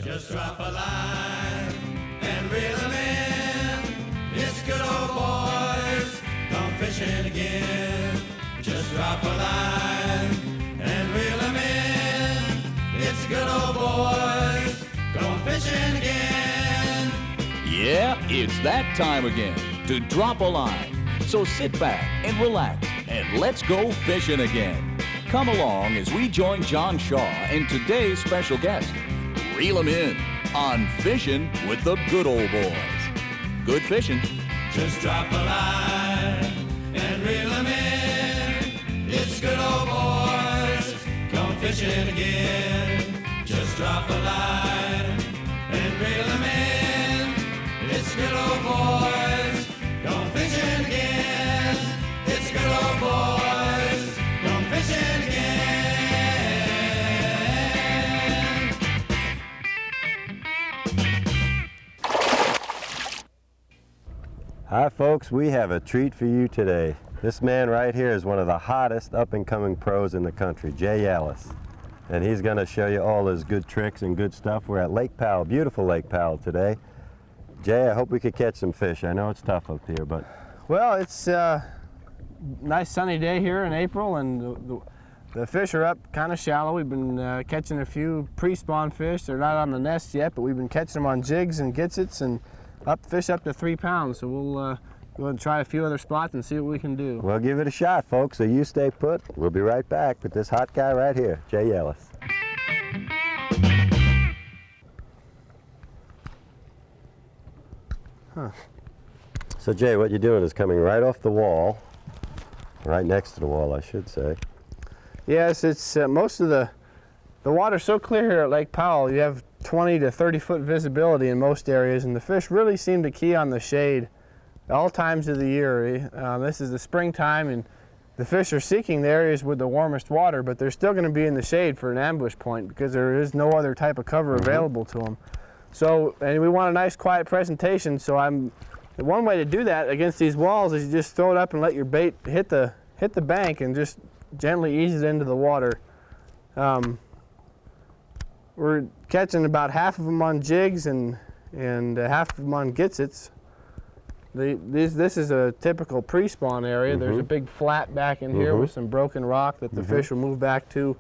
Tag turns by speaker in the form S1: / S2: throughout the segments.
S1: Just drop a line and reel 'em in. It's good old boys gone fishing again. Just drop a line and reel 'em in. It's good old boys gone fishing again.
S2: Yeah, it's that time again to drop a line. So sit back and relax and let's go fishing again. Come along as we join John Shaw and today's special guest. Reel 'em in on Fishing with the Good Old Boys. Good fishing.
S1: Just drop a line and reel 'em in. It's good old boys gone fishing again. Just drop a line and reel 'em in. It's good old boys gone fishing again. It's good old boys gone fishing again.
S3: Hi folks, we have a treat for you today. This man right here is one of the hottest up-and-coming pros in the country, Jay Yales. And he's going to show you all his good tricks and good stuff. We're at Lake Powell, beautiful Lake Powell today. Jay, I hope we could catch some fish. I know it's tough up here, but...
S4: Well, it's a nice sunny day here in April, and the fish are up kind of shallow. We've been catching a few pre-spawn fish. They're not on the nest yet, but we've been catching them on jigs and gitsets and fish up to 3 pounds. So we'll go and try a few other spots and see what we can do.
S3: We'll give it a shot, folks, so you stay put. We'll be right back with this hot guy right here, Jay Yales.
S4: Huh.
S3: So Jay, what you're doing is coming right off the wall, right next to the wall, I should say.
S4: Yes, it's most of the water's so clear here at Lake Powell. You have 20 to 30 foot visibility in most areas, and the fish really seem to key on the shade at all times of the year. This is the springtime, and the fish are seeking the areas with the warmest water, but they're still going to be in the shade for an ambush point because there is no other type of cover available to them. So, and we want a nice quiet presentation, so one way to do that against these walls is you just throw it up and let your bait hit the bank and just gently ease it into the water. We're catching about half of them on jigs and half of them on gitsets. This is a typical pre-spawn area. There's a big flat back in here with some broken rock that the fish will move back to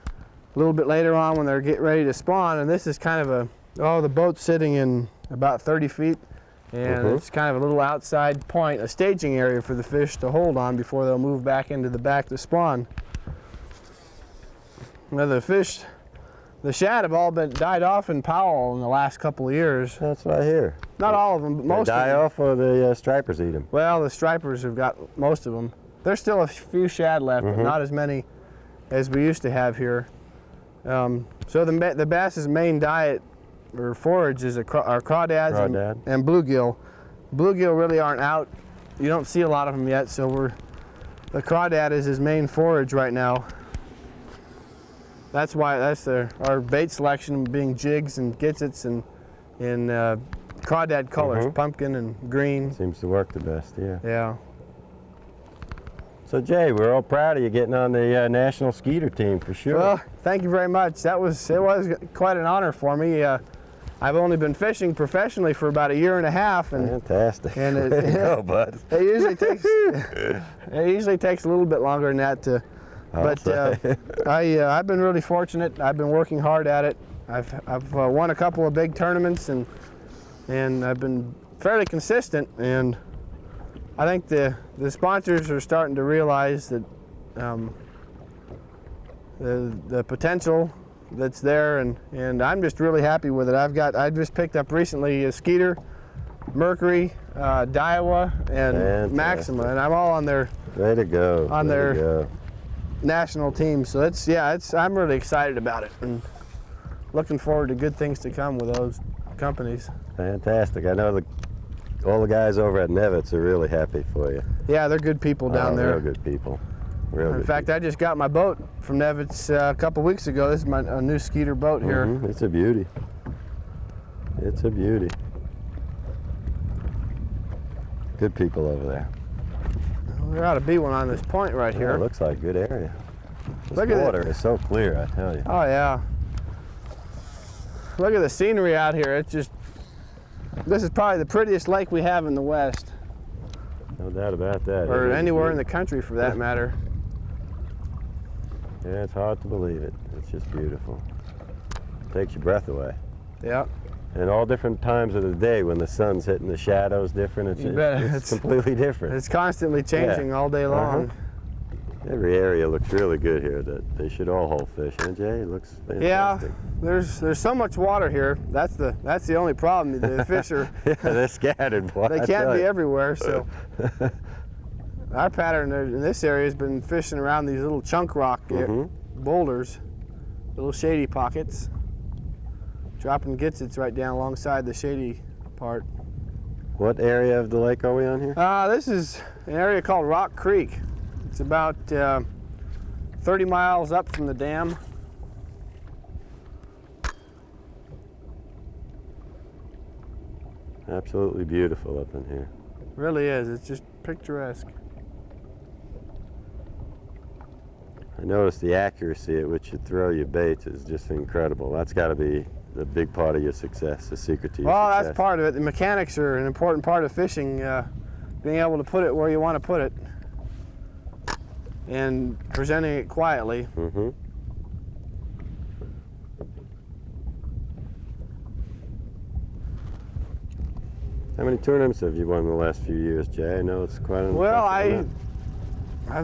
S4: a little bit later on when they're getting ready to spawn. And this is kind of the boat's sitting in about 30 feet. And it's kind of a little outside point, a staging area for the fish to hold on before they'll move back into the back to spawn. Now the shad have all been died off in Powell in the last couple of years.
S3: That's right here.
S4: Not all of them, but most of them.
S3: Die off or the stripers eat them?
S4: Well, the stripers have got most of them. There's still a few shad left, but not as many as we used to have here. So the bass's main diet or forage is are crawdads and bluegill. Bluegill really aren't out. You don't see a lot of them yet, so the crawdad is his main forage right now. That's why our bait selection being jigs and gitsets and crawdad colors, pumpkin and green.
S3: Seems to work the best, yeah.
S4: Yeah.
S3: So Jay, we're all proud of you getting on the national skeeter team for sure.
S4: Well, thank you very much. It was quite an honor for me. I've only been fishing professionally for about 1.5 years, and
S3: fantastic.
S4: And
S3: way to go, bud.
S4: It usually takes a little bit longer than that to. But I've been really fortunate. I've been working hard at it. I've won a couple of big tournaments, and I've been fairly consistent. And I think the sponsors are starting to realize that the potential that's there, and I'm just really happy with it. I just picked up recently a Skeeter, Mercury, Daiwa, and Maxima, and I'm all on their national team. So I'm really excited about it and looking forward to good things to come with those companies.
S3: Fantastic. I know all the guys over at Nevitz are really happy for you.
S4: Yeah, they're good people down there.
S3: Real good people.
S4: In fact, I just got my boat from Nevitz a couple weeks ago. This is my new Skeeter boat here.
S3: It's a beauty. It's a beauty. Good people over there.
S4: There ought to be one on this point right here.
S3: It looks like a good area. This
S4: Look at
S3: water is so clear, I tell you.
S4: Oh yeah. Look at the scenery out here. It's just, this is probably the prettiest lake we have in the West.
S3: No doubt about that.
S4: Or anywhere in the country for that matter.
S3: Yeah, it's hard to believe it. It's just beautiful. Takes your breath away.
S4: Yep.
S3: And all different times of the day when the sun's hitting the shadows different. It's completely different.
S4: It's constantly changing all day long.
S3: Every area looks really good here. That they should all hold fish, huh, Jay? It looks fantastic.
S4: Yeah, there's so much water here. That's the only problem. The fish are
S3: they're scattered. Boy,
S4: they can't be everywhere. So our pattern in this area has been fishing around these little chunk rock boulders, little shady pockets, dropping gitsets right down alongside the shady part.
S3: What area of the lake are we on here?
S4: This is an area called Rock Creek. It's about 30 miles up from the dam.
S3: Absolutely beautiful up in here.
S4: Really is. It's just picturesque.
S3: I noticed the accuracy at which you throw your baits is just incredible. That's got to be the big part of your success, the secret to your success.
S4: Well, that's part of it. The mechanics are an important part of fishing. Being able to put it where you want to put it and presenting it quietly.
S3: How many tournaments have you won in the last few years, Jay? I know it's quite an
S4: Well,
S3: impressive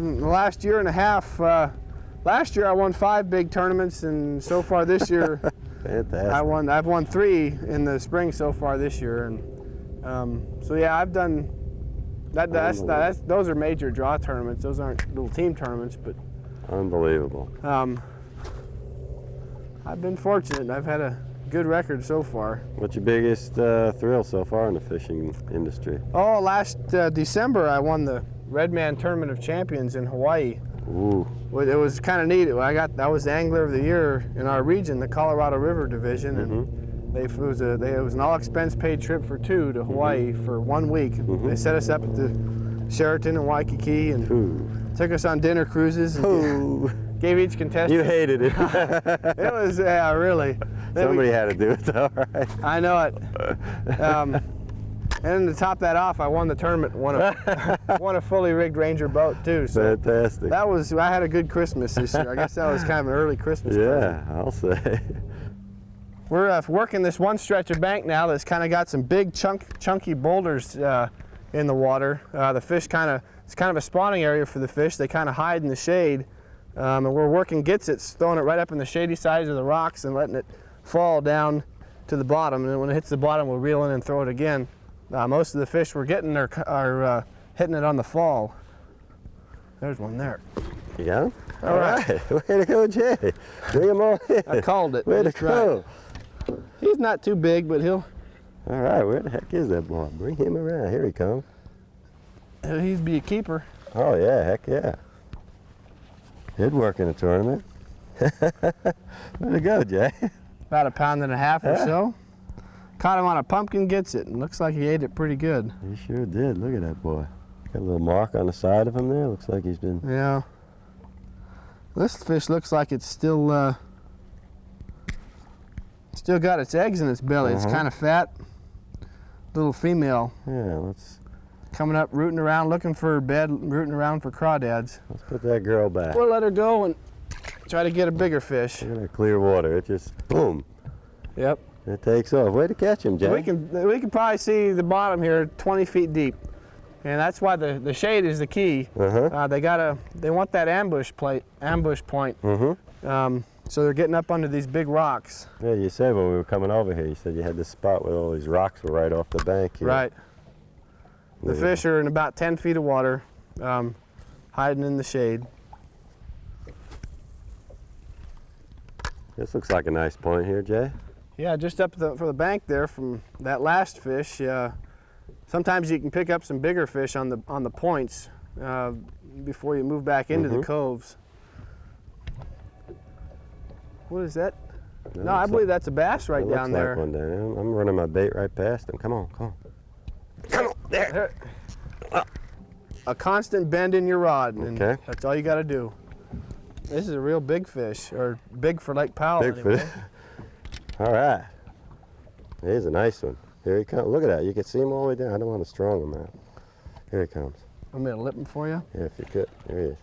S4: in the last year and a half, last year I won 5 big tournaments, and so far this year,
S3: fantastic.
S4: I've won 3 in the spring so far this year, and so yeah, I've done that. Those are major draw tournaments. Those aren't little team tournaments, but
S3: unbelievable.
S4: I've been fortunate. I've had a good record so far.
S3: What's your biggest thrill so far in the fishing industry?
S4: Oh, last December I won the Redman Tournament of Champions in Hawaii.
S3: Ooh.
S4: It was kind of neat. I was the Angler of the Year in our region, the Colorado River Division, and it was an all-expense paid trip for 2 to Hawaii for 1 week. They set us up at the Sheraton in Waikiki and took us on dinner cruises. And gave each contestant.
S3: You hated it.
S4: It was, yeah, really.
S3: Somebody had to do it, though, right?
S4: I know it. And to top that off, I won the tournament, won a fully rigged Ranger boat too. So
S3: fantastic.
S4: I had a good Christmas this year. I guess that was kind of an early Christmas present.
S3: Yeah, I'll say.
S4: We're working this one stretch of bank now that's kind of got some big chunky boulders in the water. The fish it's kind of a spawning area for the fish. They kind of hide in the shade. And we're working gitsets, throwing it right up in the shady sides of the rocks and letting it fall down to the bottom. And then when it hits the bottom, we'll reel in and throw it again. Most of the fish we're getting are hitting it on the fall. There's one there.
S3: You got him?
S4: All right.
S3: Way to go, Jay. Bring him on in.
S4: I called it.
S3: Way to go.
S4: Right. He's not too big, but he'll...
S3: All right, where the heck is that boy? Bring him around. Here he comes.
S4: He'd be a keeper.
S3: Oh, yeah, heck yeah. He'd work in a tournament. Way to go, Jay.
S4: About 1.5 pounds or so. Caught him on a pumpkin gitset, and looks like he ate it pretty good.
S3: He sure did. Look at that boy. Got a little mark on the side of him there. Looks like he's been...
S4: Yeah. This fish looks like it's still got its eggs in its belly. It's kind of fat. Little female.
S3: Yeah, let's...
S4: Coming up, rooting around, looking for a bed, rooting around for crawdads.
S3: Let's put that girl back.
S4: We'll let her go and try to get a bigger fish.
S3: Look at that clear water. It just, boom.
S4: Yep.
S3: It takes off. Way to catch him, Jay.
S4: We can probably see the bottom here 20 feet deep. And that's why the shade is the key. They want that ambush point. So they're getting up under these big rocks.
S3: Yeah, you said when we were coming over here, you said you had this spot where all these rocks were right off the bank here.
S4: Right. The fish are in about 10 feet of water, hiding in the shade.
S3: This looks like a nice point here, Jay.
S4: Yeah, just up for the bank there from that last fish. Sometimes you can pick up some bigger fish on the points before you move back into the coves. What is that? No, I believe that's a bass right down there.
S3: Looks like one down. I'm running my bait right past him. Come on, come on. Come on, there.
S4: A constant bend in your rod, and
S3: okay.
S4: That's all you got to do. This is a real big fish, or big for Lake Powell.
S3: Big
S4: anyway.
S3: fish. All right. Here's a nice one. Here he comes. Look at that. You can see him all the way down. I don't want to strong him out. Here he comes.
S4: I'm going to lip him for you.
S3: Yeah, if you could. There he is.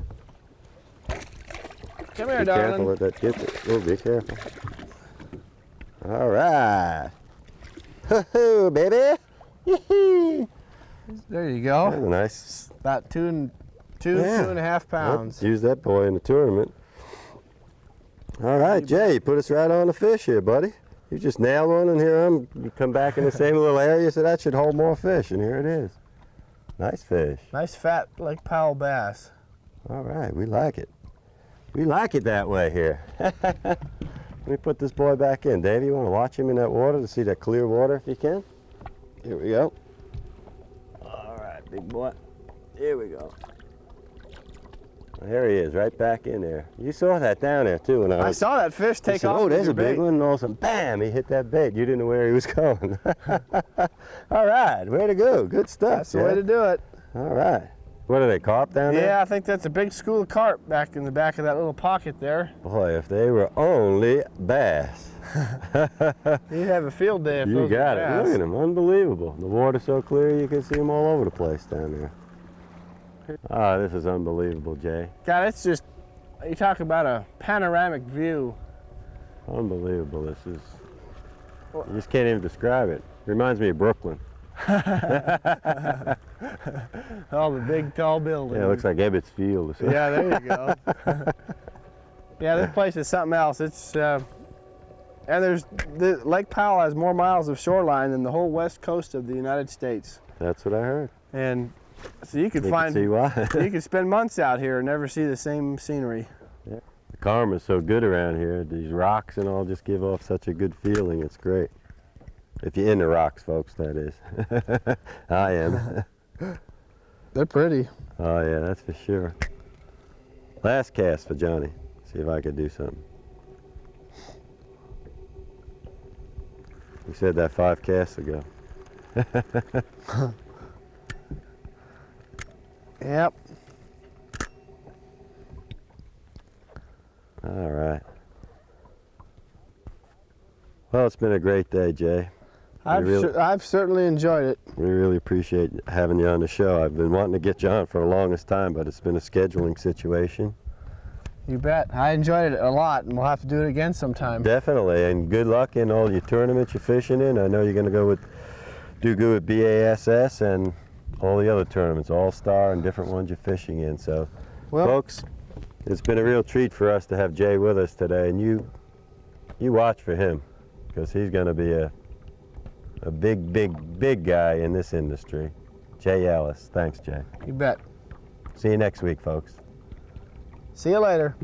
S4: Come here,
S3: Be
S4: darling.
S3: careful with that gets it. Oh, be careful. All right. Hoo-hoo, baby. Yee-hee.
S4: There you go.
S3: That's a nice.
S4: About two
S3: Yeah.
S4: 2.5 pounds.
S3: Let's use that boy in the tournament. All right, Jay, you put us right on the fish here, buddy. You just nailed one, and here you come back in the same little area, so that should hold more fish, and here it is. Nice fish.
S4: Nice fat Lake Powell bass.
S3: All right, we like it. We like it that way here. Let me put this boy back in. Dave, you want to watch him in that water to see that clear water if you can? Here we go. All right, big boy. Here we go. Well, there he is, right back in there. You saw that down there too. And
S4: I saw that fish take off.
S3: Oh,
S4: with
S3: there's
S4: your
S3: a big
S4: bait.
S3: one, and all of a sudden, bam, he hit that bait. You didn't know where he was going. All right, way to go. Good stuff.
S4: That's the way to do it.
S3: All right. What are they, carp down there?
S4: Yeah, I think that's a big school of carp back in the back of that little pocket there.
S3: Boy, if they were only bass.
S4: You'd have a field day if
S3: You
S4: those were
S3: got it.
S4: bass.
S3: Look at them, unbelievable. The water's so clear you can see them all over the place down there. Ah, this is unbelievable, Jay.
S4: God, it's just, you talk about a panoramic view.
S3: Unbelievable. This is, you just can't even describe it. Reminds me of Brooklyn.
S4: All the big tall buildings.
S3: Yeah, it looks like Ebbets Field or something.
S4: Yeah, there you go. Yeah, this place is something else. It's and Lake Powell has more miles of shoreline than the whole west coast of the United States.
S3: That's what I heard.
S4: And so you could
S3: You
S4: find,
S3: can see why.
S4: you could spend months out here and never see the same scenery.
S3: The karma's so good around here. These rocks and all just give off such a good feeling. It's great. If you're in the rocks, folks, that is. I am.
S4: They're pretty.
S3: Oh, yeah, that's for sure. Last cast for Johnny. See if I could do something. We said that 5 casts ago.
S4: Yep.
S3: All right. Well, it's been a great day, Jay.
S4: I've certainly enjoyed it.
S3: We really appreciate having you on the show. I've been wanting to get you on for the longest time, but it's been a scheduling situation.
S4: You bet. I enjoyed it a lot, and we'll have to do it again sometime.
S3: Definitely, and good luck in all your tournaments you're fishing in. I know you're going to do good with BASS and all the other tournaments, All-Star and different ones you're fishing in. So,
S4: Well,
S3: folks, it's been a real treat for us to have Jay with us today, and you watch for him, because he's going to be a big guy in this industry. Jay Ellis. Thanks, Jay.
S4: you bet.
S3: See you next week, folks.
S4: See you later.